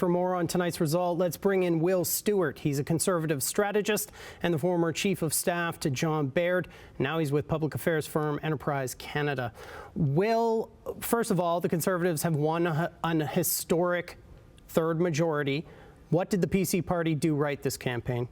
For more on tonight's result, let's bring in Will Stewart. He's a Conservative strategist and the former Chief of Staff to John Baird. Now he's with public affairs firm Enterprise Canada. Will, first of all, the Conservatives have won a historic third majority. What did the PC party do right this campaign?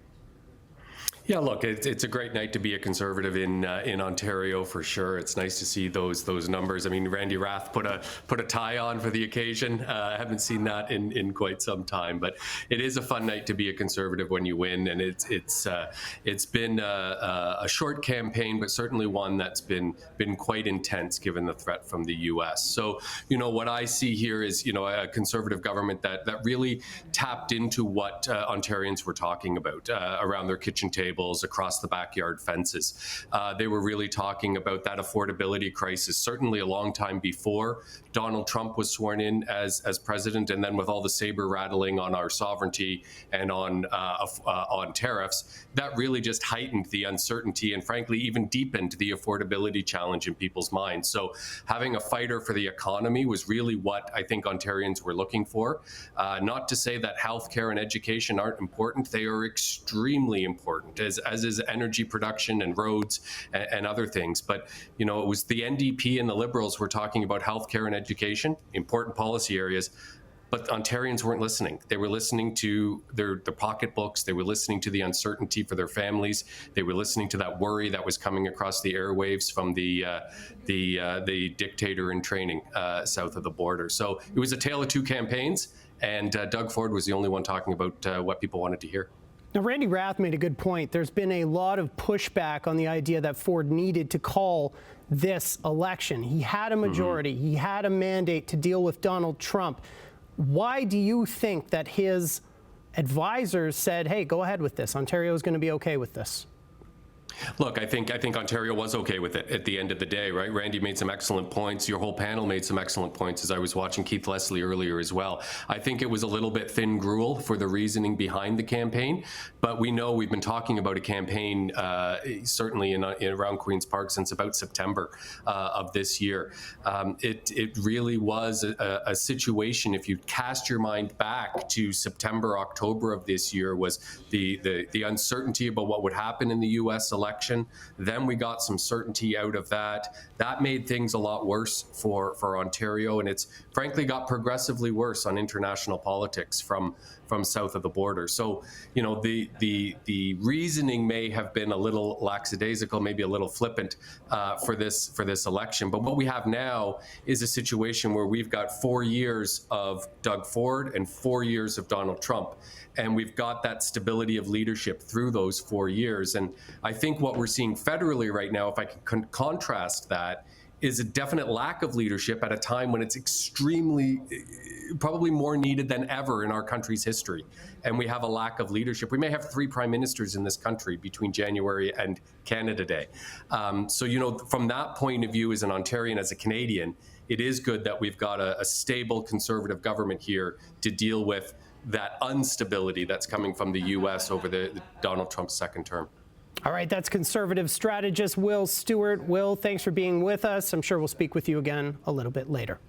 Yeah, look, it's a great night to be a Conservative in Ontario for sure. It's nice to see those numbers. I mean, Randy Rath put a tie on for the occasion. I haven't seen that in quite some time, but it is a fun night to be a Conservative when you win. And it's been a short campaign, but certainly one that's been quite intense given the threat from the U.S. So, what I see here is, a Conservative government that really tapped into what Ontarians were talking about around their kitchen table, across the backyard fences. They were really talking about that affordability crisis, certainly a long time before Donald Trump was sworn in as president, and then with all the saber rattling on our sovereignty and on tariffs, that really just heightened the uncertainty and frankly even deepened the affordability challenge in people's minds. So having a fighter for the economy was really what I think Ontarians were looking for. Not to say that healthcare and education aren't important. They are extremely important, as is energy production and roads and other things. But, it was the NDP and the Liberals were talking about healthcare and education, important policy areas, but Ontarians weren't listening. They were listening to their pocketbooks. They were listening to the uncertainty for their families. They were listening to that worry that was coming across the airwaves from the dictator in training south of the border. So it was a tale of two campaigns, and Doug Ford was the only one talking about what people wanted to hear. Now, Randy Rath made a good point. There's been a lot of pushback on the idea that Ford needed to call this election. He had a majority. He had a mandate to deal with Donald Trump. Why do you think that his advisors said, hey, go ahead with this? Ontario is going to be okay with this. Look, I think Ontario was okay with it at the end of the day, right? Randy made some excellent points. Your whole panel made some excellent points as I was watching Keith Leslie earlier as well. I think it was a little bit thin gruel for the reasoning behind the campaign, but we know we've been talking about a campaign certainly in around Queen's Park since about September of this year. It really was a situation, if you cast your mind back to September, October of this year, was the uncertainty about what would happen in the U.S. election. Then we got some certainty out of that. That made things a lot worse for Ontario, and it's frankly got progressively worse on international politics from south of the border. So, the reasoning may have been a little lackadaisical, maybe a little flippant for this election. But what we have now is a situation where we've got 4 years of Doug Ford and 4 years of Donald Trump. And we've got that stability of leadership through those 4 years. And I think what we're seeing federally right now, if I can contrast that, is a definite lack of leadership at a time when it's extremely, probably more needed than ever in our country's history. And we have a lack of leadership. We may have 3 prime ministers in this country between January and Canada Day. So, from that point of view, as an Ontarian, as a Canadian, it is good that we've got a stable Conservative government here to deal with that instability that's coming from the U.S. over the Donald Trump's second term. All right, that's Conservative strategist Will Stewart. Will, thanks for being with us. I'm sure we'll speak with you again a little bit later.